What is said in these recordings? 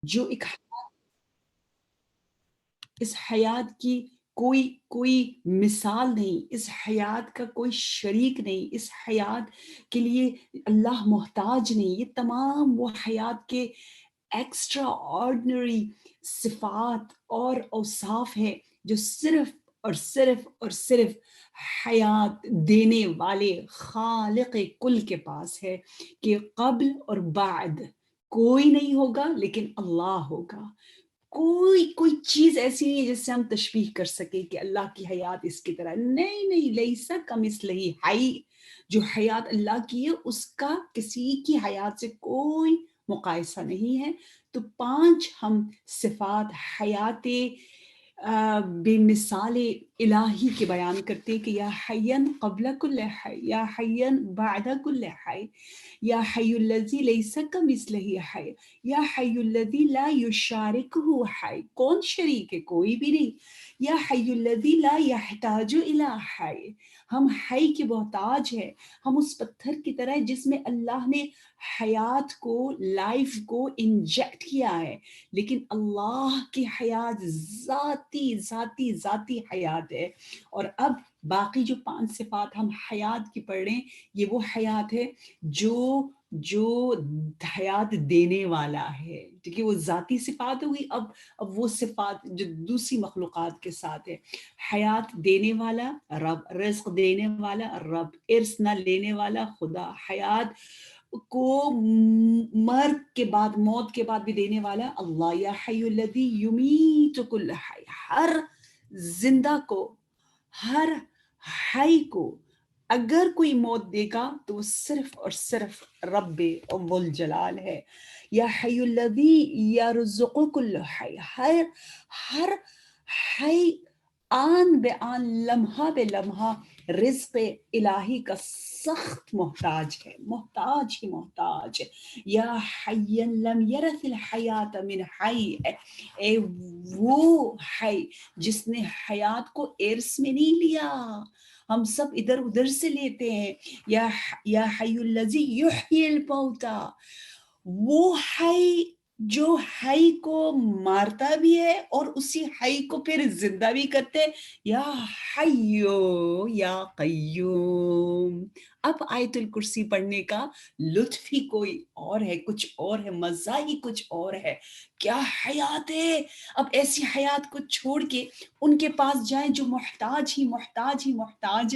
جو ایک اس حیات کی کوئی مثال نہیں، اس حیات کا کوئی شریک نہیں، اس حیات کے لیے اللہ محتاج نہیں. یہ تمام وہ حیات کے ایکسٹرا آرڈنری صفات اور اوصاف ہے جو صرف اور صرف اور صرف حیات دینے والے خالق کل کے پاس ہے، کہ قبل اور بعد کوئی نہیں ہوگا لیکن اللہ ہوگا. کوئی چیز ایسی نہیں ہے جس سے ہم تشبیہ کر سکیں کہ اللہ کی حیات اس کی طرح. نہیں، لیسا کمثلہ حی. جو حیات اللہ کی ہے اس کا کسی کی حیات سے کوئی مقایسہ نہیں ہے. تو 5 ہم صفات حیات بے مثال الہی کے بیان کرتے ہیں کہ یا حیّن قبل کل حی، یا حیّن بعد کل حی، یا حی الذی لیس کمثلہ حی، یا حی الذی لا یشارکہ حی. کون شریک ہے؟ کوئی بھی نہیں. یا حی الذی لا یحتاج الی حی. ہم حی کے محتاج ہیں. ہم اس پتھر کی طرح جس میں اللہ نے حیات کو، لائف کو انجیکٹ کیا ہے، لیکن اللہ کی حیات ذاتی حیات ہے. اور اب باقی جو 5 صفات ہم حیات کی پڑھ رہے ہیں، یہ وہ حیات ہے جو حیات دینے والا ہے. ٹھیک ہے، وہ ذاتی صفات ہوئی. اب وہ صفات جو دوسری مخلوقات کے ساتھ ہے. حیات دینے والا رب، رزق دینے والا رب، ارث نہ لینے والا خدا، حیات کو مرگ کے بعد، موت کے بعد بھی دینے والا اللہ. یا حی الذی یمیت کل حی. ہر زندہ کو، ہر حی کو اگر کوئی موت دے گا تو وہ صرف اور صرف رب اولوالجلال ہے. یا حی الذی یرزق کل حی. ہر حی آن بے آن، لمحہ بے لمحہ رزق الہی کا سخت محتاج ہے، محتاج ہی محتاج. یا حی لم یرث الحیات من حی. اے وہ حی جس نے حیات کو ارث میں نہیں لیا، ہم سب ادھر ادھر سے لیتے ہیں. یا حی الذی یحیی الموتی. وہ حی جو حی کو مارتا بھی ہے اور اسی حی کو پھر زندہ بھی کرتے. یا حیو یا قیوم. اب آیت الکرسی پڑھنے کا لطف ہی کوئی اور ہے، کچھ اور ہے، مزہ ہی کچھ اور ہے. کیا حیات ہے! اب ایسی حیات کو چھوڑ کے ان کے پاس جائیں جو محتاج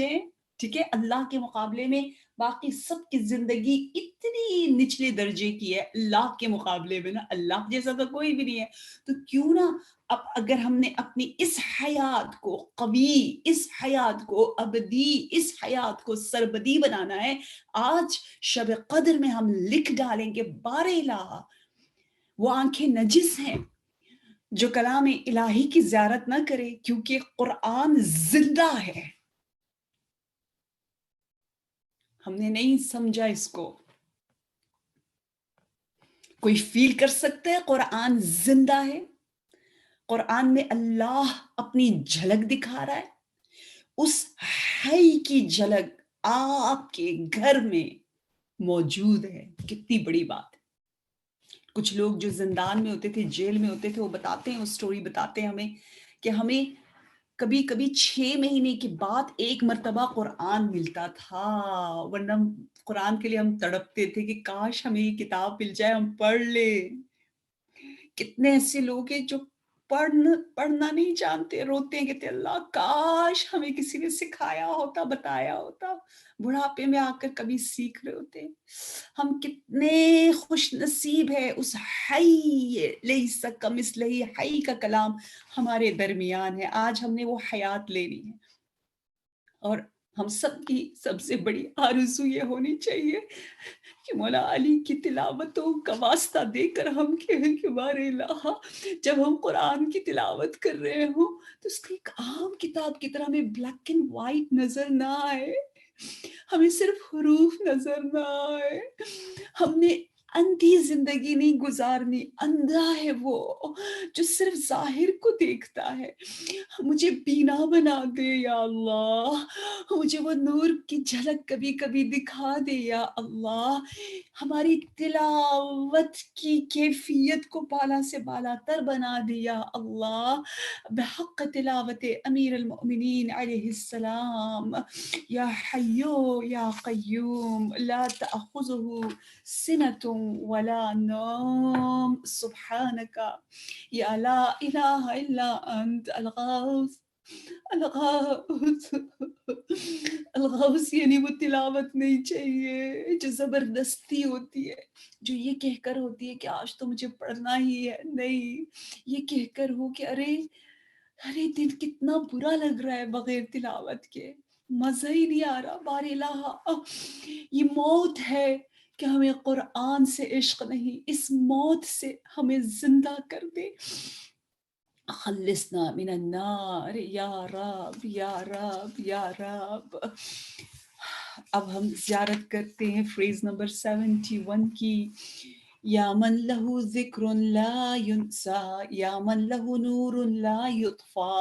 ہیں. ٹھیک ہے، اللہ کے مقابلے میں باقی سب کی زندگی اتنی نچلے درجے کی ہے، اللہ کے مقابلے میں نا اللہ جیسا تو کوئی بھی نہیں ہے. تو کیوں نہ اب اگر ہم نے اپنی اس حیات کو قوی، اس حیات کو ابدی، اس حیات کو سربدی بنانا ہے، آج شب قدر میں ہم لکھ ڈالیں گے بار الہ وہ آنکھیں نجس ہیں جو کلام الہی کی زیارت نہ کرے، کیونکہ قرآن زندہ ہے. ہم نے نہیں سمجھا اس کو. کوئی فیل کر سکتا ہے قرآن زندہ ہے؟ قرآن میں اللہ اپنی جھلک دکھا رہا ہے. اس حی کی جھلک آپ کے گھر میں موجود ہے. کتنی بڑی بات ہے. کچھ لوگ جو زندان میں ہوتے تھے، جیل میں ہوتے تھے، وہ بتاتے ہیں، وہ سٹوری بتاتے ہیں ہمیں کہ ہمیں کبھی کبھی 6 مہینے کے بعد ایک مرتبہ قرآن ملتا تھا، ورنہ قرآن کے لیے ہم تڑپتے تھے کہ کاش ہمیں یہ کتاب مل جائے، ہم پڑھ لیں. کتنے ایسے لوگ ہیں جو پڑھنا نہیں جانتے، روتے ہیں، کہتے اللہ کاش ہمیں کسی نے سکھایا ہوتا، بتایا ہوتا. بڑھاپے میں آ کر کبھی سیکھ رہے ہوتے. ہم کتنے خوش نصیب ہے. اس حی لیس کمثلہ حی کا کلام ہمارے درمیان ہے. آج ہم نے وہ حیات لینی ہے، اور ہم سب کی سب سے بڑی آرزو یہ ہونی چاہیے کہ مولا علی کی تلاوتوں کا واسطہ دے کر ہم کہیں کہ بارے الہ جب ہم قرآن کی تلاوت کر رہے ہوں تو اس کی ایک عام کتاب کی طرح ہمیں بلیک اینڈ وائٹ نظر نہ آئے، ہمیں صرف حروف نظر نہ آئے. ہم نے اندھی زندگی نہیں گزارنی. اندھا ہے وہ جو صرف ظاہر کو دیکھتا ہے. مجھے بینا بنا دے یا اللہ, مجھے وہ نور کی جھلک کبھی کبھی دکھا دے یا اللہ. ہماری تلاوت کی کیفیت کو بالا سے بالا تر بنا دے یا اللہ, بحق تلاوت امیر المؤمنین علیہ السلام. یا حیو یا قیوم لا تأخذه سنة ولا نوم سبحانك یا لا الہ الا انت الغوث. الغوث الغوث یعنی وہ تلاوت نہیں چاہیے جو زبردستی ہوتی ہے, جو یہ کہہ کر ہوتی ہے کہ آج تو مجھے پڑھنا ہی ہے. نہیں, یہ کہہ کر ہو کہ ارے ارے دن کتنا برا لگ رہا ہے بغیر تلاوت کے, مزہ ہی نہیں آ رہا. بار الہ, یہ موت ہے کہ ہمیں قرآن سے عشق نہیں, اس موت سے ہمیں زندہ کر دے. خلصنا من النار یا رب یا رب یا رب. اب ہم زیارت کرتے ہیں فریز نمبر 71 کی. یا من لہو ذکر لا ینسا, یا من لہو نور لا یطفا,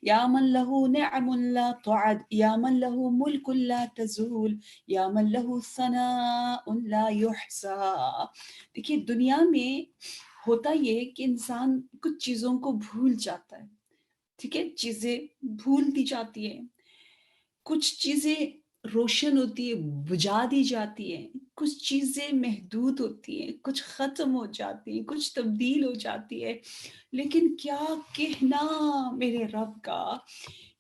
یا من لہو نعم لا تعد, یا من لہو ملک لا تزول, یا من لہو ثناء لا یحصا. دیکھیے دنیا میں ہوتا یہ ہے کہ انسان کچھ چیزوں کو بھول جاتا ہے. ٹھیک ہے, چیزیں بھول دی جاتی ہیں, کچھ چیزیں روشن ہوتی ہے بجھا دی جاتی ہیں, کچھ چیزیں محدود ہوتی ہیں, کچھ ختم ہو جاتی ہیں, کچھ تبدیل ہو جاتی ہے. لیکن کیا کہنا میرے رب کا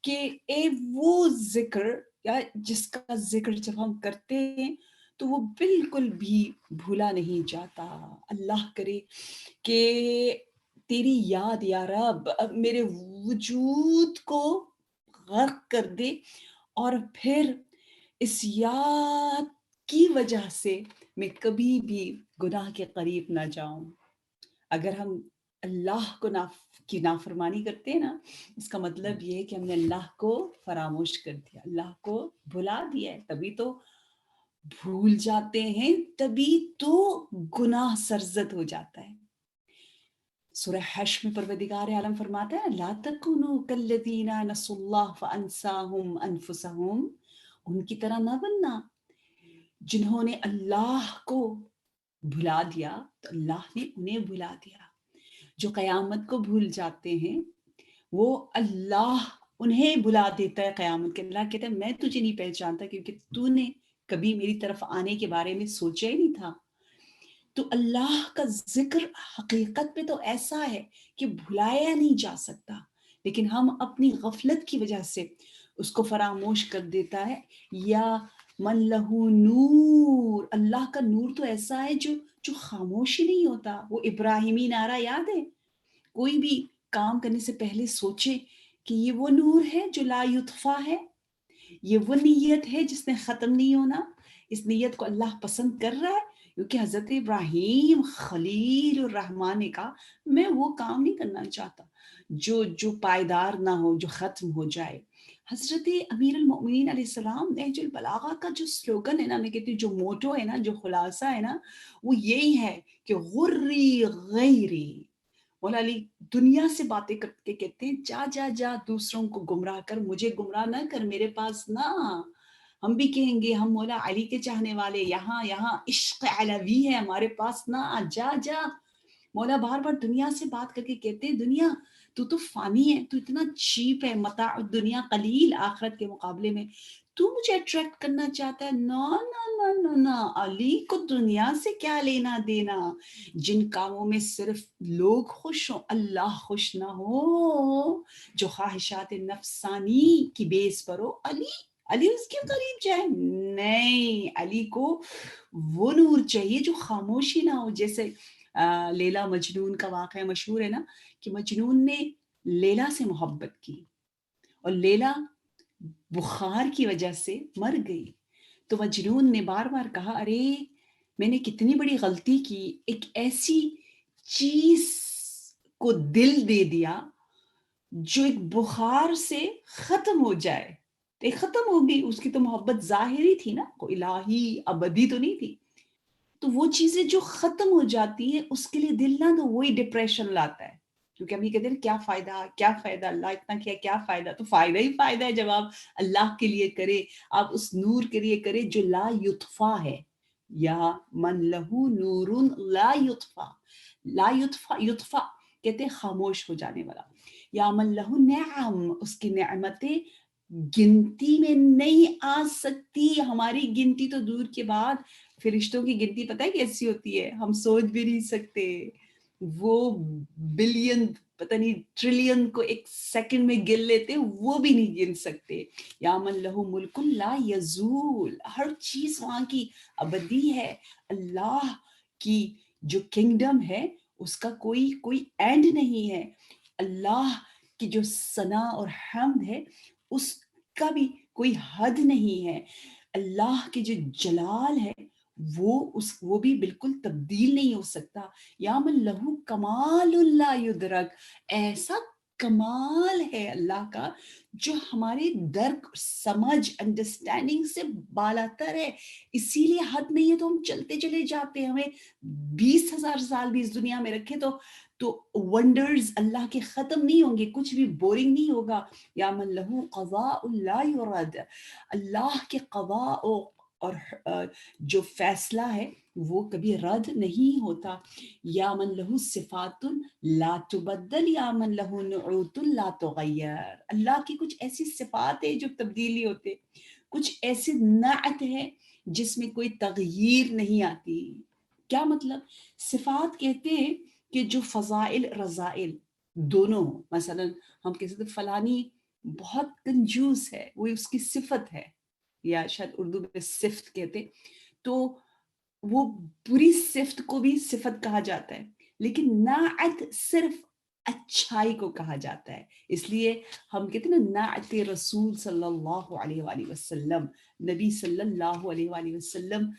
کہ اے وہ ذکر یا جس کا ذکر جب ہم کرتے ہیں تو وہ بالکل بھی بھولا نہیں جاتا. اللہ کرے کہ تیری یاد یا رب اب میرے وجود کو غرق کر دے, اور پھر اس یاد کی وجہ سے میں کبھی بھی گناہ کے قریب نہ جاؤں. اگر ہم اللہ کو کی نافرمانی کرتے ہیں نا, اس کا مطلب یہ ہے کہ ہم نے اللہ کو فراموش کر دیا, اللہ کو بھلا دیا ہے. تبھی تو بھول جاتے ہیں, تبھی تو گناہ سرزد ہو جاتا ہے. سورہ حشر میں پروردگار عالم فرماتا ہے لا تکونوا کالذین نسوا اللہ فانساہم انفسہم, ان کی طرح نہ بننا جنہوں نے اللہ کو بھلا دیا تو اللہ نے انہیں بھلا دیا. جو قیامت کو بھول جاتے ہیں وہ اللہ انہیں بھلا دیتا ہے قیامت کے. اللہ کہتا ہے میں تجھے نہیں پہچانتا کیونکہ تو نے کبھی میری طرف آنے کے بارے میں سوچا ہی نہیں تھا. تو اللہ کا ذکر حقیقت میں تو ایسا ہے کہ بھلایا نہیں جا سکتا, لیکن ہم اپنی غفلت کی وجہ سے اس کو فراموش کر دیتا ہے. یا من لہو نور, اللہ کا نور تو ایسا ہے جو خاموش ہی نہیں ہوتا. وہ ابراہیمی نعرہ یاد ہے, کوئی بھی کام کرنے سے پہلے سوچے کہ یہ وہ نور ہے جو لا یطفا ہے, یہ وہ نیت ہے جس نے ختم نہیں ہونا. اس نیت کو اللہ پسند کر رہا ہے کیونکہ حضرت ابراہیم خلیل الرحمن نے کہا میں وہ کام نہیں کرنا چاہتا جو پائیدار نہ ہو, جو ختم ہو جائے. حضرت امیر المؤمنین علیہ السلام نہج البلاغہ کا جو سلوگن ہے نا, میں کہتی ہوں جو موٹو ہے نا, جو خلاصہ ہے نا, وہ یہی ہے کہ غری غیری. مولا علی دنیا سے باتیں کر کے کہتے ہیں جا جا جا دوسروں کو گمراہ کر, مجھے گمراہ نہ کر, میرے پاس نہ. ہم بھی کہیں گے ہم مولا علی کے چاہنے والے, یہاں یہاں عشق علوی ہے ہمارے پاس نہ, جا جا. مولا بار بار دنیا سے بات کر کے کہتے ہیں دنیا تو فانی ہے, تو اتنا چیپ ہے, متاع دنیا قلیل آخرت کے مقابلے میں, تو مجھے اٹریکٹ کرنا چاہتا ہے. نو نو نو نو نو, علی کو دنیا سے کیا لینا دینا. جن کاموں میں صرف لوگ خوش ہوں اللہ خوش نہ ہو, جو خواہشات نفسانی کی بیس پر ہو, علی اس کے قریب جائے. نہیں, علی کو وہ نور چاہیے جو خاموشی نہ ہو. جیسے لیلا مجنون کا واقعہ مشہور ہے نا, کہ مجنون نے لیلا سے محبت کی اور لیلا بخار کی وجہ سے مر گئی. تو مجنون نے بار بار کہا ارے میں نے کتنی بڑی غلطی کی, ایک ایسی چیز کو دل دے دیا جو ایک بخار سے ختم ہو جائے. ختم ہو گئی, اس کی تو محبت ظاہری تھی نا, کوئی الہی ابدی تو نہیں تھی. تو وہ چیزیں جو ختم ہو جاتی ہیں اس کے لیے دل نہ تو وہی ڈپریشن لاتا ہے، کیونکہ ہم یہ کہتے ہیں کیا فائدہ اللہ اتنا کیا، کیا فائدہ؟ تو فائدہ ہی فائدہ ہے جب آپ اللہ کے لیے کرے، آپ اس نور کے لیے کرے جو لا یطفا ہے. یا من لہو نور لا یطفا، لا یطفا، یطفا کہتے ہیں خاموش ہو جانے والا. یا من لہو نعم، اس کی نعمتیں گنتی میں نہیں آ سکتی. ہماری گنتی تو دور کے بعد، فرشتوں کی گنتی پتہ ہے کیسی ہوتی ہے، ہم سوچ بھی نہیں سکتے. وہ بلین پتہ نہیں ٹریلین کو ایک سیکنڈ میں گن لیتے، وہ بھی نہیں گن سکتے. یا من لہو ملک لا یزول، ہر چیز وہاں کی ابدی ہے. اللہ کی جو کنگڈم ہے اس کا کوئی اینڈ نہیں ہے. اللہ کی جو ثنا اور حمد ہے اس کا بھی کوئی حد نہیں ہے. اللہ کی جو جلال ہے وہ بھی بالکل تبدیل نہیں ہو سکتا. یا من لہو کمال لا یدرک، ایسا کمال ہے اللہ کا جو ہمارے درک، سمجھ، انڈرسٹینڈنگ سے بالاتر ہے. اسی لیے حد نہیں ہے تو ہم چلتے چلے جاتے ہیں. ہمیں 20,000 سال بھی اس دنیا میں رکھے تو ونڈرز اللہ کے ختم نہیں ہوں گے، کچھ بھی بورنگ نہیں ہوگا. یا من لہو قضاء لا یرد، اللہ کے قضاء اور جو فیصلہ ہے وہ کبھی رد نہیں ہوتا. یا من لہو صفات لا تبدل، یا من لہو نعوت لا تغیر، اللہ کی کچھ ایسی صفات ہیں جو تبدیلی ہوتے، کچھ ایسی نعت ہے جس میں کوئی تغییر نہیں آتی. کیا مطلب؟ صفات کہتے ہیں کہ جو فضائل رضائل دونوں ہوں. مثلا ہم کہہ سکتے فلانی بہت کنجوس ہے، وہ اس کی صفت ہے، یا شاید اردو میں صفت کہتے، تو وہ بری صفت کو بھی صفت کہا جاتا ہے. لیکن نعت صرف اچھائی کو کہا جاتا ہے. اس لیے ہم کہتے ہیں نا نعت رسول صلی اللہ علیہ وآلہ وسلم، نبی صلی اللہ علیہ وآلہ وسلم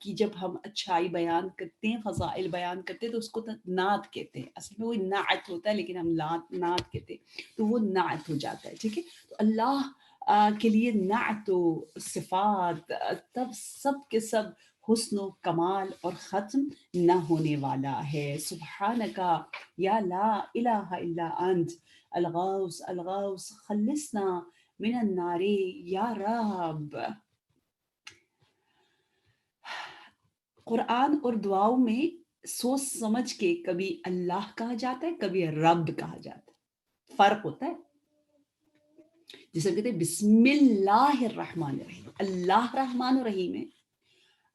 کی جب ہم اچھائی بیان کرتے ہیں، فضائل بیان کرتے ہیں، تو اس کو نعت کہتے ہیں. اصل میں وہ نعت ہوتا ہے لیکن ہم نعت کہتے ہیں، تو وہ نعت ہو جاتا ہے. ٹھیک ہے، تو اللہ کے لیے نعت و صفات تب سب کے سب حسن و کمال اور ختم نہ ہونے والا ہے. سبحانکا یا لا الہ الا انت الغوث الغوث خلصنا من النار یا رب. قرآن اور دعاؤں میں سوچ سمجھ کے کبھی اللہ کہا جاتا ہے، کبھی رب کہا جاتا ہے، فرق ہوتا ہے. جسے کہتے ہیں بسم اللہ الرحمن الرحیم، اللہ رحمان الرحیم ہے.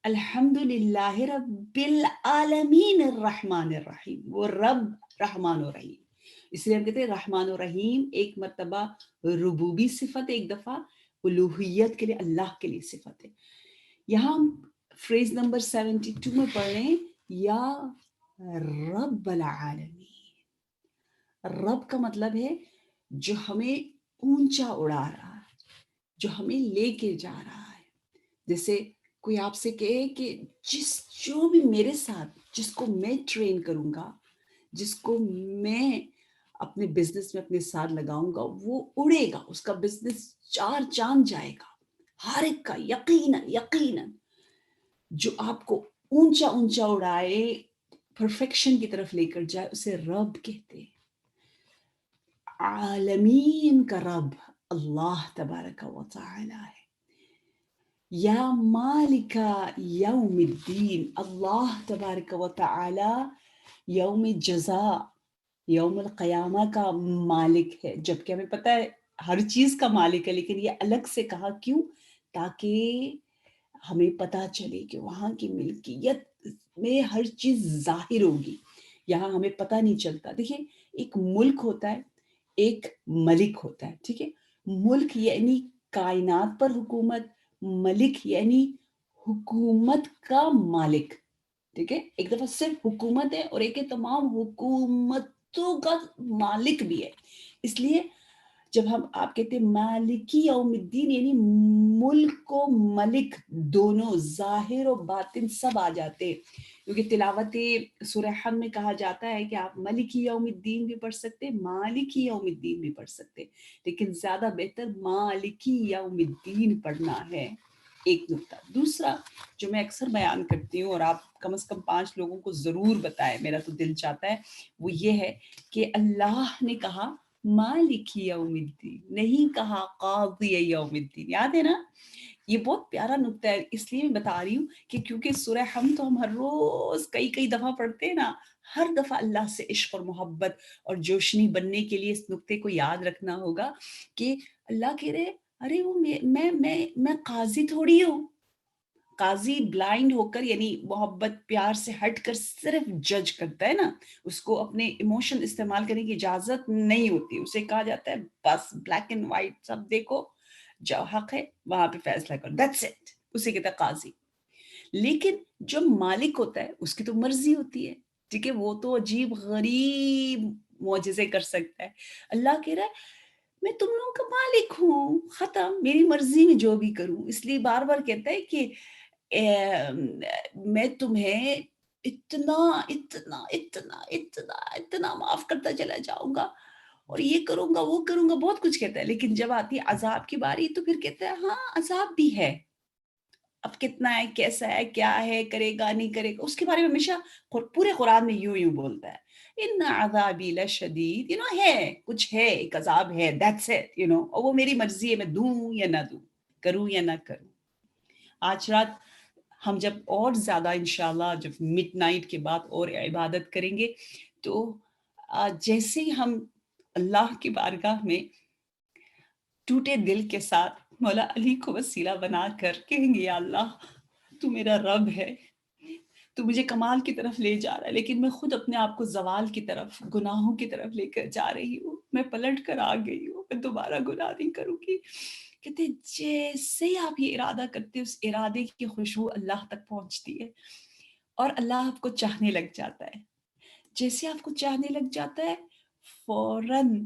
الحمد للہ رب العالمین الرحمن الرحیم، وہ رب رحمان الرحیم. اس لیے ہم کہتے ہیں رحمان الرحیم ایک مرتبہ ربوبی صفت ہے، ایک دفعہ الوہیت کے لیے اللہ کے لیے صفت ہے. یہاں ہم فریز نمبر 72 میں پڑھ رہے ہیں یا رب العالمین. رب کا مطلب ہے جو ہمیں اونچا اڑا رہا ہے، جو ہمیں لے کے جا رہا ہے. جیسے کوئی آپ سے کہے کہ جو بھی میرے ساتھ، جس کو میں ٹرین کروں گا، جس کو میں اپنے بزنس میں اپنے ساتھ لگاؤں گا، وہ اڑے گا، اس کا بزنس 4 چاند جائے گا. ہر ایک کا یقیناً یقیناً جو آپ کو اونچا اونچا اڑائے، پرفیکشن کی طرف لے کر جائے، اسے رب کہتے ہیں. عالمین کا رب اللہ تبارک و تعالی ہے. یا مالک یوم الدین، اللہ تبارک و تعالی یوم جزا، یوم القیامہ کا مالک ہے. جبکہ ہمیں پتہ ہے ہر چیز کا مالک ہے، لیکن یہ الگ سے کہا کیوں؟ تاکہ ہمیں پتہ چلے کہ وہاں کی ملکیت میں ہر چیز ظاہر ہوگی. یہاں ہمیں پتہ نہیں چلتا. دیکھیں ایک ملک ہوتا ہے، ایک ملک ہوتا ہے. ٹھیک ہے، ملک یعنی کائنات پر حکومت، ملک یعنی حکومت کا مالک. ٹھیک ہے، ایک دفعہ صرف حکومت ہے اور ایک تمام حکومتوں کا مالک بھی ہے. اس لیے جب ہم آپ کہتے ہیں مالکی یوم الدین، یعنی ملک و ملک دونوں، ظاہر و باطن سب آ جاتے ہیں. کیونکہ تلاوت سورہ حم میں کہا جاتا ہے کہ آپ مالکی یوم الدین بھی پڑھ سکتے، مالکی یوم الدین بھی پڑھ سکتے، لیکن زیادہ بہتر مالکی یوم الدین پڑھنا ہے. ایک نقطہ. دوسرا جو میں اکثر بیان کرتی ہوں اور آپ کم از کم 5 لوگوں کو ضرور بتائیں، میرا تو دل چاہتا ہے، وہ یہ ہے کہ اللہ نے کہا مالک یوم الدین، نہیں کہا قاضی یوم الدین. یاد ہے نا؟ یہ بہت پیارا نقطہ ہے، اس لیے میں بتا رہی ہوں کہ کیونکہ سورہ ہم تو ہم ہر روز کئی دفعہ پڑھتے ہیں نا، ہر دفعہ اللہ سے عشق اور محبت اور جوشنی بننے کے لیے اس نقطے کو یاد رکھنا ہوگا کہ اللہ کہہ رہے ارے وہ میں قاضی تھوڑی ہوں. قاضی بلائنڈ ہو کر، یعنی محبت پیار سے ہٹ کر صرف جج کرتا ہے نا، اس کو اپنے ایموشن استعمال کرنے کی اجازت نہیں ہوتی. اسے کہا جاتا ہے بس بلیک اینڈ وائٹ سب دیکھو، جو حق ہے وہاں پہ فیصلہ کرو، دیٹس اٹ. اسے کہتا ہے قاضی. لیکن جو مالک ہوتا ہے اس کی تو مرضی ہوتی ہے، ٹھیک ہے، وہ تو عجیب غریب معجزے کر سکتا ہے. اللہ کہہ رہا ہے میں تم لوگوں کا مالک ہوں، ختم، میری مرضی میں جو بھی کروں. اس لیے بار بار کہتا ہے کہ میں تمہیں اتنا اتنا اتنا اتنا اتنا معاف کرتا چلا جاؤں گا اور یہ کروں گا وہ کروں گا، بہت کچھ کہتا ہے. لیکن جب آتی ہے عذاب کی باری تو پھر کہتا ہے ہاں عذاب بھی ہے، اب کتنا ہے، کیسا ہے، کیا ہے، کرے گا نہیں کرے گا، اس کے بارے میں ہمیشہ پورے قرآن میں یوں بولتا ہے ان عذابی لشدید، ہے کچھ ہے، ایک عذاب ہے، دیٹس اٹ، اور وہ میری مرضی ہے، میں دوں یا نہ دوں، کروں یا نہ کروں. آج رات ہم جب اور زیادہ انشاءاللہ جب مڈ نائٹ کے بعد اور عبادت کریں گے تو جیسے ہی ہم اللہ کی بارگاہ میں ٹوٹے دل کے ساتھ مولا علی کو وسیلہ بنا کر کہیں گے یا اللہ تو میرا رب ہے، تو مجھے کمال کی طرف لے جا رہا ہے، لیکن میں خود اپنے آپ کو زوال کی طرف، گناہوں کی طرف لے کر جا رہی ہوں، میں پلٹ کر آ گئی ہوں، میں دوبارہ گناہ نہیں کروں گی. کہتے ہیں جیسے ہی آپ یہ ارادہ کرتے اس ارادے کی خوشبو اللہ تک پہنچتی ہے اور اللہ آپ کو چاہنے لگ جاتا ہے. جیسے آپ کو چاہنے لگ جاتا ہے فوراً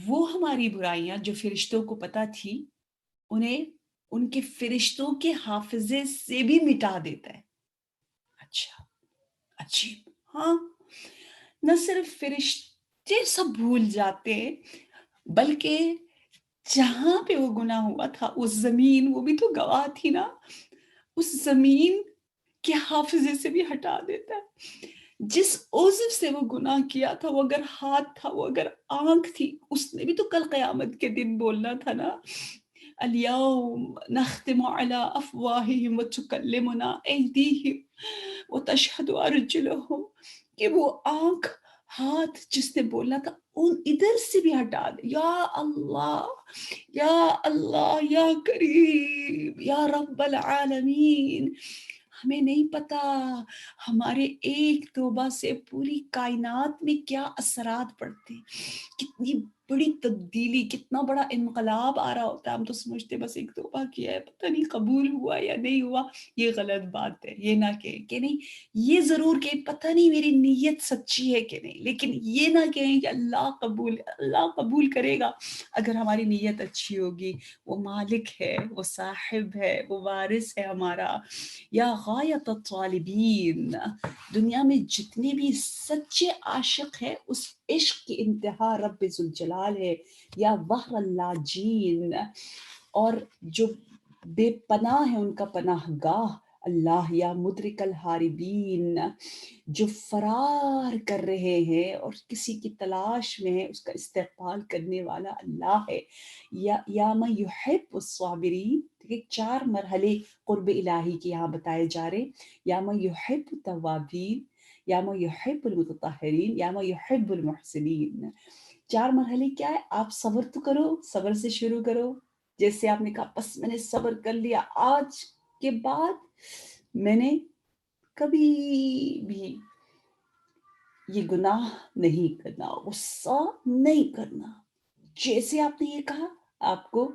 وہ ہماری برائیاں جو فرشتوں کو پتہ تھی انہیں ان کے فرشتوں کے حافظے سے بھی مٹا دیتا ہے. اچھا، عجیب. ہاں، نہ صرف فرشتے سب بھول جاتے ہیں بلکہ جہاں پہ وہ گناہ ہوا تھا اس زمین، وہ بھی تو گواہ تھی نا، اس زمین کے حافظے سے بھی ہٹا دیتا ہے. جس عضو سے وہ گناہ کیا تھا، وہ اگر ہاتھ تھا، وہ اگر آنکھ تھی، اس نے بھی تو کل قیامت کے دن بولنا تھا نا الیوم نختم علی افواہہم وتکلمنا ایدیہم وتشہد ارجلہم، کہ وہ آنکھ، ہاتھ جس نے بولنا تھا ان ادھر سے بھی ہٹا دے. یا اللہ یا اللہ یا کریم یا رب العالمین. ہمیں نہیں پتا ہمارے ایک توبہ سے پوری کائنات میں کیا اثرات پڑتے، کتنی بڑی تبدیلی، کتنا بڑا انقلاب آ رہا ہوتا ہے. ہم تو سمجھتے بس ایک توبہ کیا ہے، پتہ نہیں قبول ہوا یا نہیں ہوا. یہ غلط بات ہے. یہ نہ کہیں کہ نہیں، یہ ضرور کہ پتہ نہیں میری نیت سچی ہے کہ نہیں، لیکن یہ نہ کہیں کہ اللہ قبول کرے گا اگر ہماری نیت اچھی ہوگی. وہ مالک ہے، وہ صاحب ہے، وہ وارث ہے ہمارا. یا غایت الطالبین، دنیا میں جتنے بھی سچے عاشق ہیں اس عشق کی انتہا رب ذوالجلال ہے. یا بحر اللاجین، اور جو بے پناہ ہے ان کا پناہ گاہ اللہ. یا مدرک الحاربین، جو فرار کر رہے ہیں اور کسی کی تلاش میں ہے، اس کا استقبال کرنے والا اللہ ہے. یا من یحب الصابرین. ٹھیک ہے، 4 مرحلے قرب الہی کے یہاں بتائے جا رہے. یا من یحب التوابین، یا من یحب المتطہرین، یا من یحب المحسنین. 4 مرحلے کیا ہے؟ آپ صبر تو کرو، صبر سے شروع کرو. جیسے آپ نے کہا بس میں نے صبر کر لیا، آج کے بعد میں نے کبھی بھی یہ گناہ نہیں کرنا، غصہ نہیں کرنا. جیسے آپ نے یہ کہا آپ کو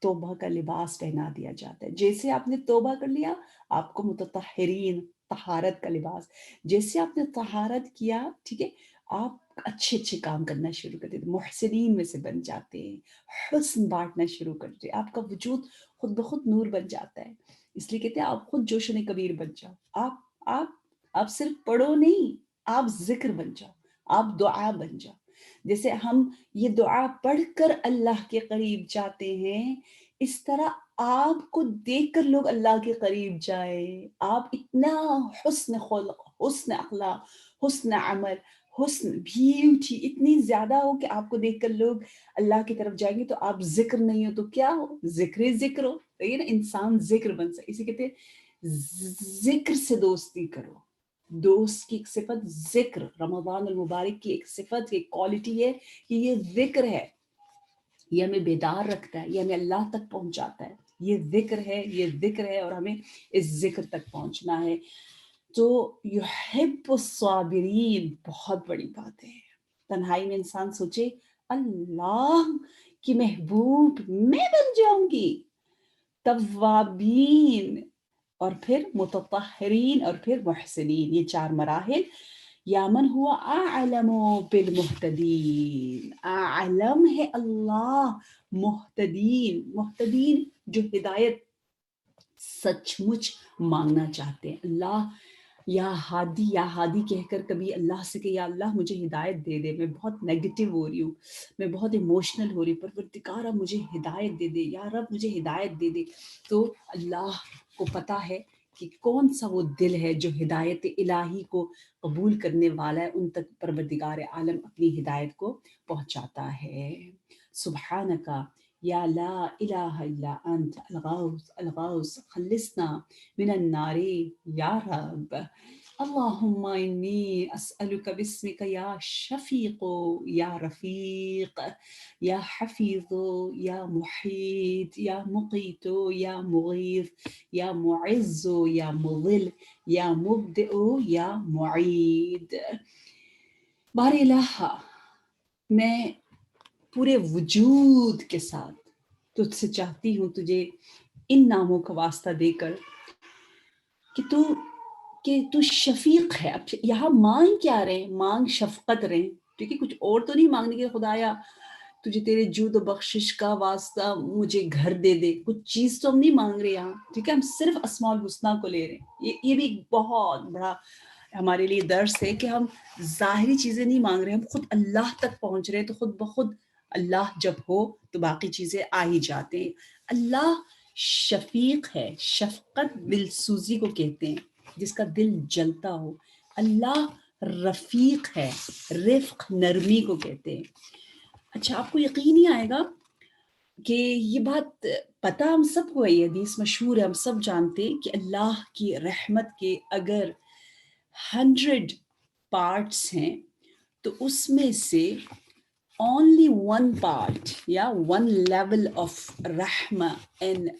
توبہ کا لباس پہنا دیا جاتا ہے. جیسے آپ نے توبہ کر لیا آپ کو متطہرین، طہارت کا لباس. جیسے آپ نے طہارت کیا، ٹھیک ہے، آپ اچھے اچھے کام کرنا شروع کر دیتے، محسنین میں سے بن جاتے ہیں، حسن بانٹنا شروع کرتے ہیں. آپ کا وجود خود بخود نور بن جاتا ہے. اس لیے کہتے ہیں آپ خود جوشن کبیر بن جاؤ. آپ صرف پڑھو نہیں، آپ ذکر بن جاؤ، آپ دعا بن جاؤ. جیسے ہم یہ دعا پڑھ کر اللہ کے قریب جاتے ہیں، اس طرح آپ کو دیکھ کر لوگ اللہ کے قریب جائیں، آپ اتنا حسن خلق، حسن اخلاق، حسن عمل، حسن بیوٹی اتنی زیادہ ہو کہ آپ کو دیکھ کر لوگ اللہ کی طرف جائیں گے. تو آپ ذکر نہیں ہو تو کیا ہو؟ ذکر ہی ذکر ہو. دیکھیے نا، انسان ذکر بن سکے، اسے کہتے ہیں ذکر سے دوستی کرو. دوست کی ایک صفت ذکر، رمضان المبارک کی ایک صفت، ایک کوالٹی ہے کہ یہ ذکر ہے، یہ ہمیں بیدار رکھتا ہے، یہ ہمیں اللہ تک پہنچاتا ہے. یہ ذکر ہے، یہ ذکر ہے، اور ہمیں اس ذکر تک پہنچنا ہے. تو یحب الصابرین بہت بڑی بات ہے. تنہائی میں انسان سوچے اللہ کی محبوب میں بن جاؤں گی، توابین، اور پھر متطہرین، اور پھر محسنین. یہ 4 مراحل. یا من ہوا اعلم بالمہتدین، اعلم ہے اللہ محتدین. محتدین جو ہدایت سچ مچ مانگنا چاہتے ہیں. اللہ یا ہادی، یا ہادی کہہ کر کبھی اللہ سے کہ یا اللہ مجھے ہدایت دے دے، میں بہت نیگیٹو ہو رہی ہوں، میں بہت ایموشنل ہو رہی ہوں، پروردگارا مجھے ہدایت دے دے، یا رب مجھے ہدایت دے دے. تو اللہ کو پتہ ہے کہ کون سا وہ دل ہے جو ہدایت الہی کو قبول کرنے والا ہے، ان تک پروردگار عالم اپنی ہدایت کو پہنچاتا ہے. سبحانکا یا لا الہ الا انت الغوث الغوث خلصنا من النار یا رب. اللہم انی اسألک باسمک یا شفیق یا رفیق یا حفیظ یا محیط یا مقیت یا مغیث یا معز یا مضل یا مبدئ یا معید. بار الہ، میں پورے وجود کے ساتھ تجھ سے چاہتی ہوں، تجھے ان ناموں کا واسطہ دے کر کہ تو شفیق ہے. اب یہاں مانگ کیا رہے؟ مانگ شفقت رہے، ٹھیک ہے؟ کچھ اور تو نہیں مانگنے کے خدایا تجھے تیرے جود و بخشش کا واسطہ مجھے گھر دے دے. کچھ چیز تو ہم نہیں مانگ رہے یہاں، ٹھیک ہے؟ ہم صرف اسماء الحسنیٰ کو لے رہے ہیں. یہ بھی بہت بڑا ہمارے لیے درس ہے کہ ہم ظاہری چیزیں نہیں مانگ رہے، ہم خود اللہ تک پہنچ رہے ہیں. تو خود بخود اللہ جب ہو تو باقی چیزیں آ ہی جاتے ہیں. اللہ شفیق ہے، شفقت دل سوزی کو کہتے ہیں، جس کا دل جلتا ہو. اللہ رفیق ہے، رفق نرمی کو کہتے ہیں. اچھا، آپ کو یقین نہیں آئے گا کہ یہ بات پتہ ہم سب کو ہے، یہ حدیث مشہور ہے، ہم سب جانتے ہیں کہ اللہ کی رحمت کے اگر 100 پارٹس ہیں تو اس میں سے only one part یا one level of رحمہ and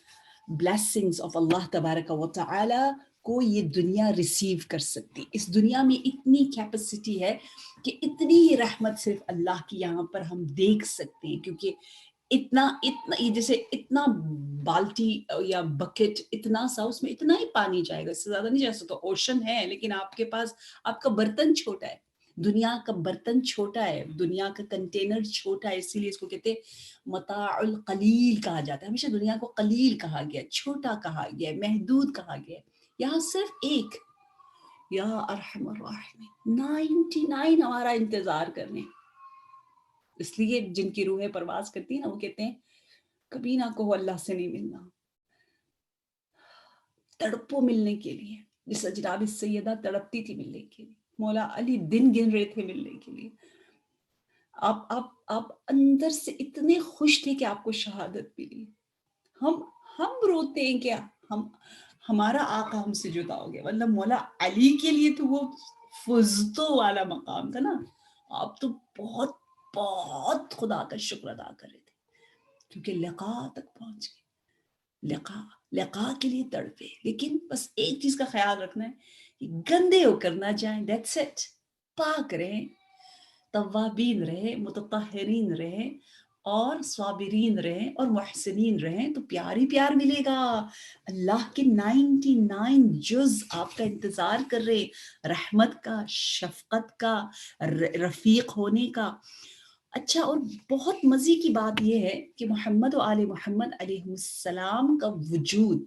blessings of اللہ تبارک و تعالی کو یہ دنیا ریسیو کر سکتی. اس دنیا میں اتنی کیپیسٹی ہے کہ اتنی ہی رحمت صرف اللہ کی یہاں پر ہم دیکھ سکتے ہیں، کیونکہ اتنا یہ جیسے اتنا بالٹی یا بکٹ اتنا سا، اس میں اتنا ہی پانی جائے گا، اس سے زیادہ نہیں جا سکتا. اوشن ہے لیکن آپ کے پاس آپ کا برتن چھوٹا ہے، دنیا کا برتن چھوٹا ہے، دنیا کا کنٹینر چھوٹا ہے. اسی لیے اس کو کہتے ہیں متاع القلیل کہا جاتا ہے. ہمیشہ دنیا کو قلیل کہا گیا، چھوٹا کہا گیا، محدود کہا گیا. یہاں صرف ایک، یا ارحم الراحمین 99 ہمارا انتظار کرنے. اس لیے جن کی روحیں پرواز کرتی ہیں نا، وہ کہتے ہیں کبھی نہ کہو اللہ سے نہیں ملنا، تڑپو ملنے کے لیے، جس جناب السیدہ تڑپتی تھی ملنے کے لیے، مولا علی دن گن رہے تھے ملنے کے لیے. آپ اندر سے اتنے خوش تھے کہ آپ کو شہادت ملی. ہم روتے ہیں کہ ہمارا آقا ہم سے جدا ہو گیا. مطلب مولا علی کے لیے تو وہ فزتوں والا مقام تھا نا. آپ تو بہت بہت خدا کا شکر ادا کر رہے تھے، کیونکہ لقاء تک پہنچ گئے. لقاء کے لیے تڑپے. لیکن بس ایک چیز کا خیال رکھنا ہے کہ گندے ہو کر نہ جائیں. That's it. پاک رہیں، توابین رہیں، متطہرین رہیں، اور صابرین رہیں، اور محسنین رہیں، تو پیار ہی پیار ملے گا. اللہ کے 99 جز آپ کا انتظار کر رہے، رحمت کا، شفقت کا، رفیق ہونے کا. اچھا، اور بہت مزے کی بات یہ ہے کہ محمد و آل محمد علیہ السلام کا وجود،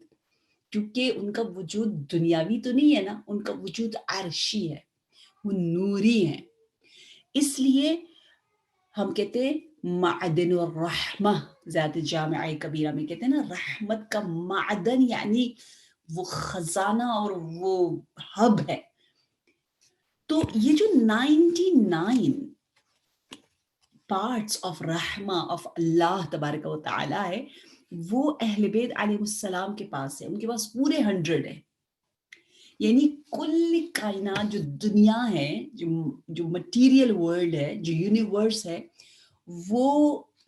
کیونکہ ان کا وجود دنیاوی تو نہیں ہے نا، ان کا وجود عرشی ہے، وہ نوری ہیں. اس لیے ہم کہتے ہیں معدن الرحمہ، ذات جامعہ کبیرہ میں کہتے ہیں نا رحمت کا معدن، یعنی وہ خزانہ اور وہ ہب ہے. تو یہ جو 99 پارٹس آف رحمہ آف اللہ تبارک و تعالی ہے، وہ اہل بیت علیہ السلام کے پاس ہے. ان کے پاس پورے 100 ہے. یعنی کل کائنات جو دنیا ہے، جو مٹیریل ورلڈ ہے، جو یونیورس ہے، وہ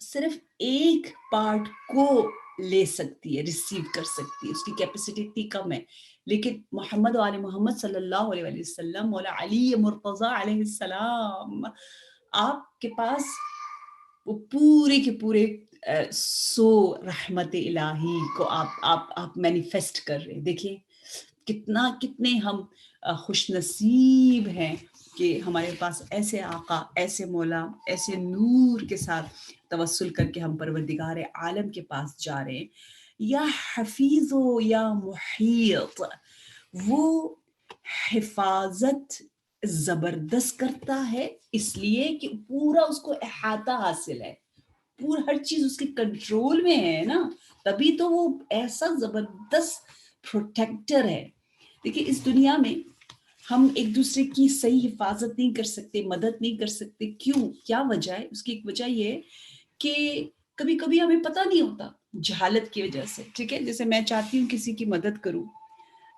صرف ایک پارٹ کو لے سکتی ہے، ریسیو کر سکتی ہے. اس کی کیپیسٹی اتنی کم ہے. لیکن محمد و آل محمد صلی اللہ علیہ وسلم، مولا علی مرتضیٰ علیہ السلام، آپ کے پاس وہ پورے کے پورے 100 رحمت الہی کو آپ مینیفیسٹ کر رہے ہیں. دیکھیے کتنے ہم خوش نصیب ہیں کہ ہمارے پاس ایسے آقا، ایسے مولا، ایسے نور کے ساتھ توسل کر کے ہم پروردگار عالم کے پاس جا رہے ہیں. یا حفیظ و یا محیط، وہ حفاظت زبردست کرتا ہے، اس لیے کہ پورا اس کو احاطہ حاصل ہے، پورا ہر چیز اس کے کنٹرول میں ہے نا، تبھی تو وہ ایسا زبردست پروٹیکٹر ہے. دیکھیے اس دنیا میں ہم ایک دوسرے کی صحیح حفاظت نہیں کر سکتے، مدد نہیں کر سکتے. کیوں؟ کیا وجہ ہے؟ اس کی ایک وجہ یہ ہے کہ کبھی کبھی ہمیں پتہ نہیں ہوتا، جہالت کی وجہ سے. ٹھیک ہے، جیسے میں چاہتی ہوں کسی کی مدد کروں،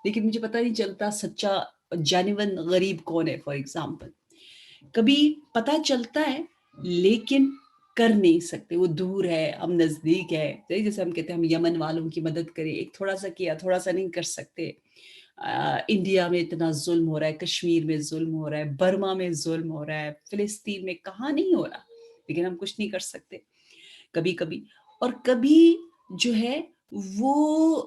لیکن مجھے پتہ نہیں چلتا سچا جینون غریب کون ہے. فار ایگزامپل کبھی پتہ چلتا ہے لیکن کر نہیں سکتے، وہ دور ہے، ہم نزدیک ہے. جیسے ہم کہتے ہیں ہم یمن والوں کی مدد کریں، ایک تھوڑا سا کیا، تھوڑا سا نہیں کر سکتے. انڈیا میں اتنا ظلم ہو رہا ہے، کشمیر میں ظلم ہو رہا ہے، برما میں ظلم ہو رہا ہے، فلسطین میں کہاں نہیں ہو رہا، لیکن ہم کچھ نہیں کر سکتے کبھی کبھی. اور کبھی جو ہے وہ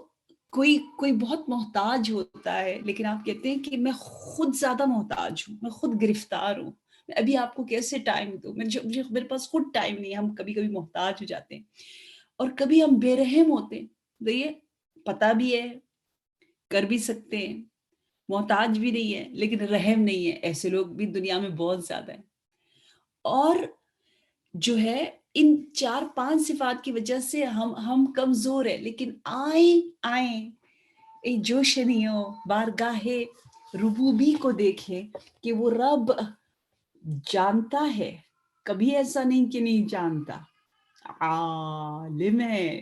کوئی بہت محتاج ہوتا ہے، لیکن آپ کہتے ہیں کہ میں خود زیادہ محتاج ہوں، میں خود گرفتار ہوں، میں ابھی آپ کو کیسے ٹائم دوں، میرے پاس خود ٹائم نہیں ہے. ہم کبھی کبھی محتاج ہو جاتے ہیں. اور کبھی ہم بے رحم ہوتے ہیں. دیکھیے پتہ بھی ہے، کر بھی سکتے ہیں، محتاج بھی نہیں ہے، لیکن رحم نہیں ہے. ایسے لوگ بھی دنیا میں بہت زیادہ ہیں. اور جو ہے ان 4-5 صفات کی وجہ سے ہم کمزور ہیں، لیکن آئیں اے جوشنیوں بارگاہ ربوبی کو دیکھیں کہ وہ رب جانتا ہے، کبھی ایسا نہیں کہ نہیں جانتا. عالم ہے،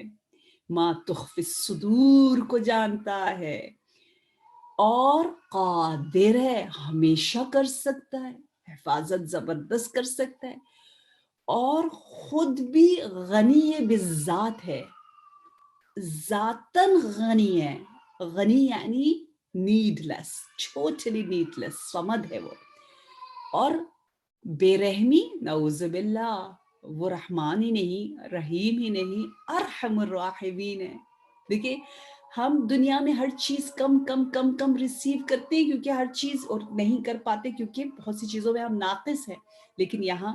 ما تخفی الصدور کو جانتا ہے، اور قادر ہے، ہمیشہ کر سکتا ہے، حفاظت زبردست کر سکتا ہے. اور خود بھی غنی بالذات ہے، ذاتاً غنی ہے. غنی یعنی need less, totally need less, Samad ہے وہ. اور بے رحمی نعوذ باللہ، وہ رحمان ہی نہیں، رحیم ہی نہیں، ارحم الراحمین ہے. دیکھیں ہم دنیا میں ہر چیز کم ریسیو کرتے ہیں، کیونکہ ہر چیز اور نہیں کر پاتے کیونکہ بہت سی چیزوں میں ہم ناقص ہیں. لیکن یہاں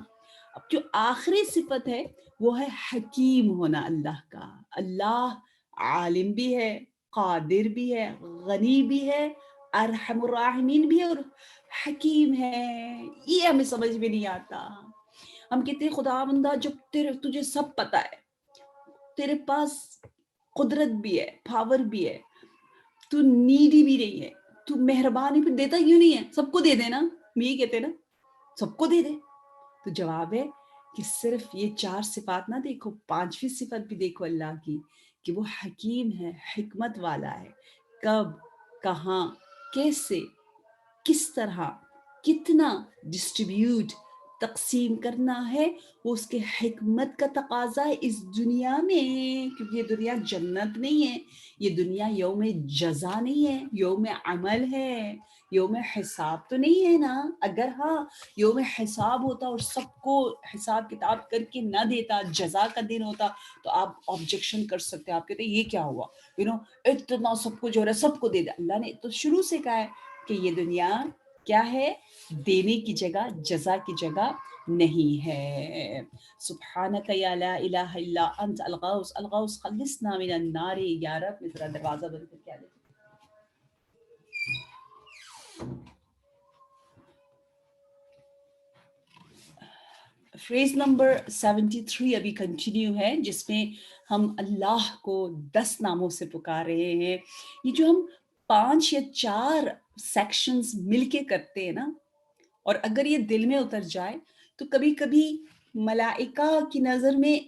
اب جو آخری صفت ہے وہ ہے حکیم ہونا اللہ کا. اللہ عالم بھی ہے، قادر بھی ہے، غنی بھی ہے، ارحم الراحمین بھی ہے، اور حکیم ہے. یہ ہمیں سمجھ میں نہیں آتا. ہم کہتے ہیں خدا بندہ جب تجھے سب پتا ہے، تیرے پاس قدرت بھی ہے، پاور بھی ہے، تو نیڈی بھی نہیں ہے، تو مہربانی پہ دیتا کیوں نہیں ہے؟ سب کو دے دے نا. ہم یہی کہتے ہیں نا، سب کو دے دے. تو جواب ہے کہ صرف یہ 4 صفات نہ دیکھو، 5ویں صفت بھی دیکھو اللہ کی، کہ وہ حکیم ہے، حکمت والا ہے. کب، کہاں، کیسے، کس طرح، کتنا ڈسٹریبیوٹ، تقسیم کرنا ہے، وہ اس کے حکمت کا تقاضا ہے اس دنیا میں. کیونکہ یہ دنیا جنت نہیں ہے، یہ دنیا یوم جزا نہیں ہے، یوم عمل ہے، یوم حساب تو نہیں ہے نا. اگر ہاں یوم حساب ہوتا اور سب کو حساب کتاب کر کے نہ دیتا، جزا کا دن ہوتا، تو آپ آبجیکشن کر سکتے. آپ کہتے ہیں یہ کیا ہوا، اتنا سب کو جو ہے سب کو دے دیا. اللہ نے تو شروع سے کہا ہے کہ یہ دنیا کیا ہے، دینے کی جگہ، جزا کی جگہ نہیں ہے. سبحانک یا لا الہ الا انت الغوث الغوث خلصنا من النار. یا رب میں ذرا دروازہ بند کر کے آ جائے. فریز نمبر 73 ابھی کنٹینیو ہے، جس میں ہم اللہ کو 10 ناموں سے پکار رہے ہیں. یہ جو ہم 5 یا 4 سیکشنز مل کے کرتے ہیں نا، اور اگر یہ دل میں اتر جائے تو کبھی کبھی ملائکہ کی نظر میں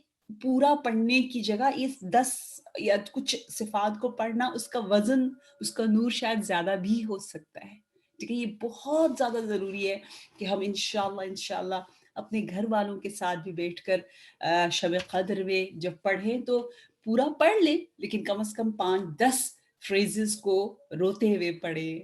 پورا پڑھنے کی جگہ یہ 10 یا کچھ صفات کو پڑھنا، اس کا وزن، اس کا نور شاید زیادہ بھی ہو سکتا ہے. ٹھیک ہے، یہ بہت زیادہ ضروری ہے کہ ہم انشاءاللہ اپنے گھر والوں کے ساتھ بھی بیٹھ کر شب قدر میں جب پڑھیں تو پورا پڑھ لیں، لیکن کم از کم 5-10 فریزز کو روتے ہوئے پڑھیں،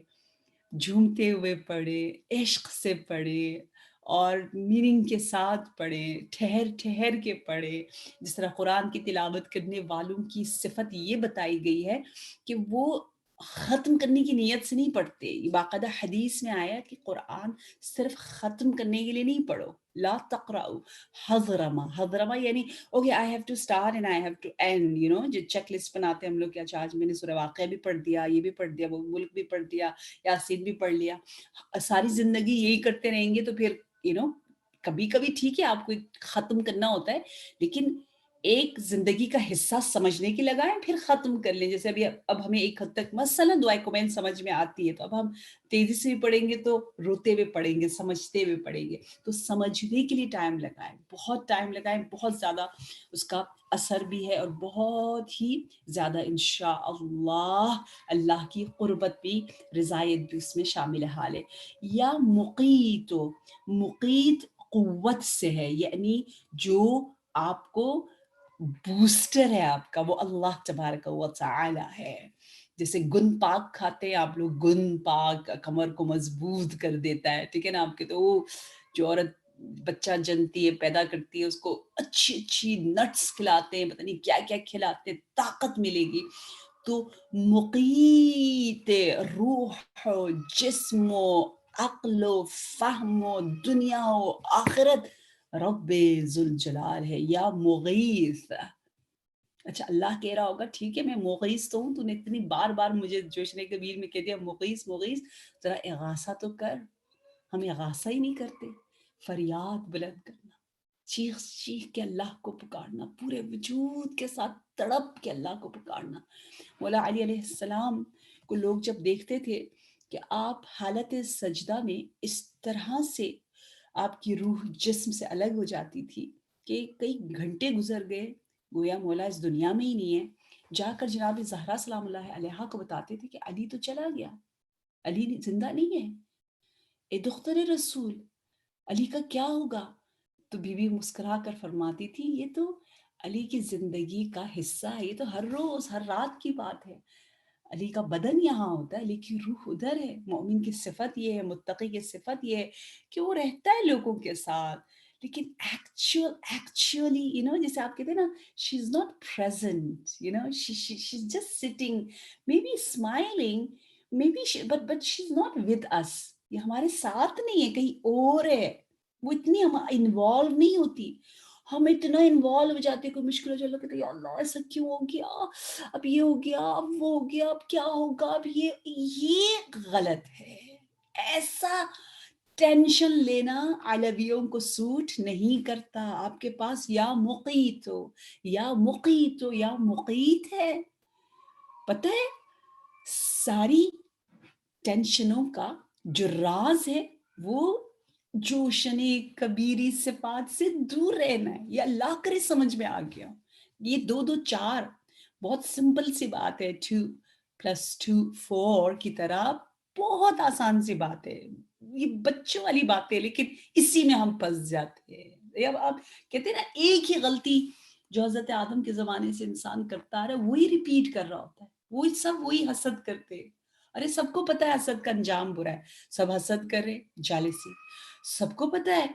جھومتے ہوئے پڑھے، عشق سے پڑھے، اور میننگ کے ساتھ پڑھے، ٹھہر ٹھہر کے پڑھے. جس طرح قرآن کی تلاوت کرنے والوں کی صفت یہ بتائی گئی ہے کہ وہ ختم کرنے کی نیت سے نہیں پڑھتے. یہ باقاعدہ حدیث میں آیا کہ قرآن صرف ختم کرنے کے لیے نہیں پڑھو. لا تقرأوا حضرما یعنی okay I have to start and I have to end, جو چیک لسٹ بناتے ہیں ہم لوگ کہ اچھا آج میں نے سورہ واقعہ بھی پڑھ دیا، یہ بھی پڑھ دیا، وہ ملک بھی پڑھ دیا، یاسین بھی پڑھ لیا. ساری زندگی یہی کرتے رہیں گے تو پھر کبھی کبھی ٹھیک ہے آپ کو ختم کرنا ہوتا ہے، لیکن ایک زندگی کا حصہ سمجھنے کی لگائیں پھر ختم کر لیں. جیسے اب ہمیں ایک حد تک مثلا دعائے کومین سمجھ میں آتی ہے، تو اب ہم تیزی سے بھی پڑھیں گے تو روتے ہوئے پڑھیں گے، سمجھتے ہوئے پڑھیں گے. تو سمجھنے کے لیے ٹائم لگائیں، بہت ٹائم لگائیں، بہت زیادہ اس کا اثر بھی ہے، اور بہت ہی زیادہ انشاءاللہ اللہ کی قربت بھی، رضایت بھی اس میں شامل حال ہے. یا مقیت قوت سے ہے، یعنی جو آپ کو بوسٹر ہے آپ کا، وہ اللہ تبارک و تعالی ہے. جیسے گن پاک کھاتے ہیں آپ لوگ، گن پاک کمر کو مضبوط کر دیتا ہے، ٹھیک ہے نا. آپ کے تو وہ جو عورت بچہ جنتی ہے، پیدا کرتی ہے، اس کو اچھی اچھی نٹس کھلاتے ہیں، پتہ نہیں کیا کیا کھلاتے ہیں، طاقت ملے گی. تو مقیت روح و جسم و عقل و فہم و دنیا و آخرت رب ذوالجلال ہے. یا مغیث. اچھا اللہ کہہ رہا ہوگا ٹھیک ہے میں مغیث تو ہوں، تو نے اتنی بار بار مجھے جوشن کبیر میں کہہ دیا مغیث مغیث، ذرا اغاثہ تو کر. ہم اغاثہ ہی نہیں کرتے. فریاد بلند کرنا، چیخ چیخ کے اللہ کو پکارنا، پورے وجود کے ساتھ تڑپ کے اللہ کو پکارنا. مولا علی علیہ السلام کو لوگ جب دیکھتے تھے کہ آپ حالت سجدہ میں اس طرح سے آپ کی روح جسم سے الگ ہو جاتی تھی کہ کئی گھنٹے گزر گئے، گویا مولا اس دنیا میں ہی نہیں ہے. جا کر جناب زہرا سلام اللہ علیہا کو بتاتے تھے کہ علی تو چلا گیا، علی زندہ نہیں ہے. اے دختر رسول، علی کا کیا ہوگا؟ تو بی بی مسکرا کر فرماتی تھی یہ تو علی کی زندگی کا حصہ ہے، یہ تو ہر روز ہر رات کی بات ہے. علی کا بدن یہاں ہوتا ہے، علی کی روح ادھر ہے. مومن کی صفت یہ ہے، متقی کی صفت یہ ہے کہ وہ رہتا ہے لوگوں کے ساتھ، لیکن ایکچولی جیسے آپ کہتے ہیں نا she is not present, she is just sitting, may be smiling, may be but she is not with us. یہ ہمارے ساتھ نہیں ہے، کہیں اور ہے. وہ اتنی ہم انوالو نہیں ہوتی. ہم اتنا انوالو ہو جاتے، کوئی مشکل ہو جائے اللہ کہتے ہیں یا اللہ ایسا کیوں ہو گیا، اب یہ ہو گیا، اب وہ ہو گیا، اب کیا ہوگا، اب یہ غلط ہے. ایسا ٹینشن لینا علویوں کو سوٹ نہیں کرتا. آپ کے پاس یا مقیت ہو یا مقیت ہو یا مقیت ہے. پتہ ہے ساری ٹینشنوں کا جو راز ہے وہ جوشن کبیری صفات سے دور رہنا ہے. یہ اللہ کرے سمجھ میں آ گیا. یہ 2-2-4 بہت سمپل سی بات ہے، 2+2=4 کی طرح بہت آسان سی بات ہے. یہ بچوں والی بات ہے، لیکن اسی میں ہم پھنس جاتے ہیں. اب آپ کہتے ہیں نا ایک ہی غلطی جو حضرت آدم کے زمانے سے انسان کرتا آ رہا ہے وہی ریپیٹ کر رہا ہوتا ہے. وہی حسد کرتے ہیں. ارے سب کو پتہ ہے حسد کا انجام برا ہے، سب حسد کر رہے، جالسی. سب کو پتہ ہے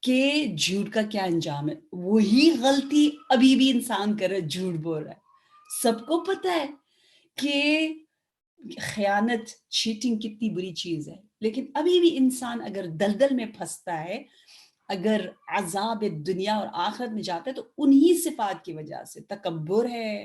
کہ جھوٹ کا کیا انجام ہے، وہی غلطی ابھی بھی انسان کر رہا ہے، جھوٹ بول رہا ہے. سب کو پتہ ہے کہ خیانت، چیٹنگ کتنی بری چیز ہے، لیکن ابھی بھی انسان اگر دلدل میں پھنستا ہے، اگر عذاب دنیا اور آخرت میں جاتا ہے تو انہی صفات کی وجہ سے. تکبر ہے،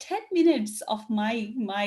10 minutes of my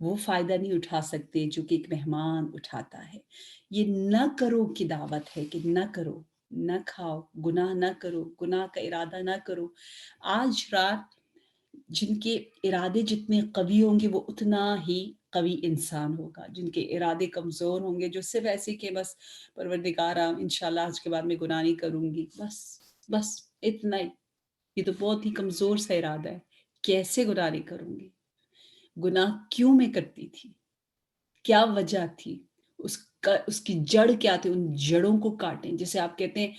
وہ فائدہ نہیں اٹھا سکتے جو کہ ایک مہمان اٹھاتا ہے۔ یہ نہ کرو کی دعوت ہے کہ نہ کرو، نہ کھاؤ، گناہ نہ کرو، گناہ کا ارادہ نہ کرو۔ آج رات جن کے ارادے جتنے قوی ہوں گے وہ اتنا ہی قوی انسان ہوگا، جن کے ارادے کمزور ہوں گے جو صرف ایسے کہ بس پروردگارا انشاءاللہ آج کے بعد میں گناہ نہیں کروں گی، بس اتنا ہی، یہ تو بہت ہی کمزور سا ارادہ ہے، کیسے گناہ نہیں کروں گی، گناہ کیوں میں کرتی تھی، کیا وجہ تھی، اس کی جڑ کیا تھی، ان جڑوں کو کاٹیں، جیسے آپ کہتے ہیں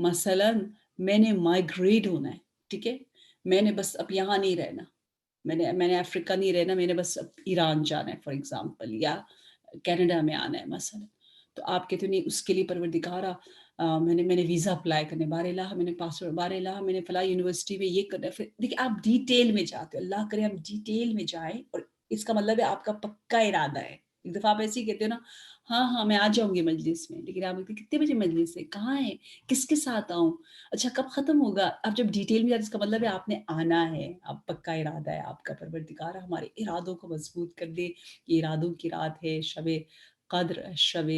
مثلا میں نے مائگریٹ ہونا ہے، ٹھیک ہے، میں نے بس اب یہاں نہیں رہنا، میں نے افریقہ نہیں رہنا، میں نے بس اب ایران جانا ہے فار ایگزامپل، یا کینیڈا میں آنا ہے مثلا، تو آپ کہتے ہیں نہیں اس کے لیے پروردگارا میں نے ویزا اپلائی کرنے، بار الہ میں نے پاسپورٹ، بار الہ میں نے فلاں یونیورسٹی میں یہ کرنا ہے، پھر دیکھیں آپ ڈیٹیل میں جاتے ہو، اللہ کرے ہم ڈیٹیل میں جائیں، اور اس کا مطلب ہے آپ کا پکا ارادہ ہے۔ ایک دفعہ آپ ایسے ہی کہتے ہو نا، ہاں ہاں میں آ جاؤں گی مجلس میں، لیکن آپ کہتے ہیں کتنے بجے مجلس ہے، کہاں ہے، کس کے ساتھ آؤں، اچھا کب ختم ہوگا، اب جب ڈیٹیل میں جاتے اس کا مطلب ہے آپ نے آنا ہے، اب پکا ارادہ ہے آپ کا، پروردگار ہمارے ارادوں کو مضبوط کر دے۔ یہ ارادوں کی رات ہے، شب قدر، شب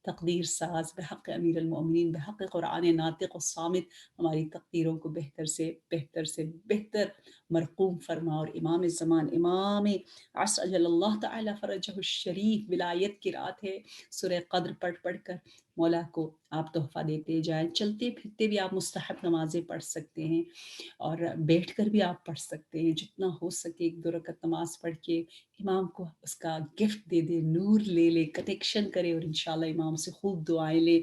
تقدیر ساز، بحق امیر المومنین، بحق قرآن ناطق و صامت، ہماری تقدیروں کو بہتر سے بہتر سے بہتر مرقوم فرما، اور امام زمان، امام عصر اجل اللہ تعالی فرجہ الشریف ولایت کی رات ہے، سورہ قدر پڑھ پڑھ کر مولا کو آپ تحفہ دیتے جائیں، چلتے پھرتے بھی آپ مستحب نمازیں پڑھ سکتے ہیں، اور بیٹھ کر بھی آپ پڑھ سکتے ہیں، جتنا ہو سکے ایک دو رکعت نماز پڑھ کے امام کو اس کا گفٹ دے دے، نور لے لے، کنیکشن کرے، اور انشاءاللہ امام سے خوب دعائیں لے۔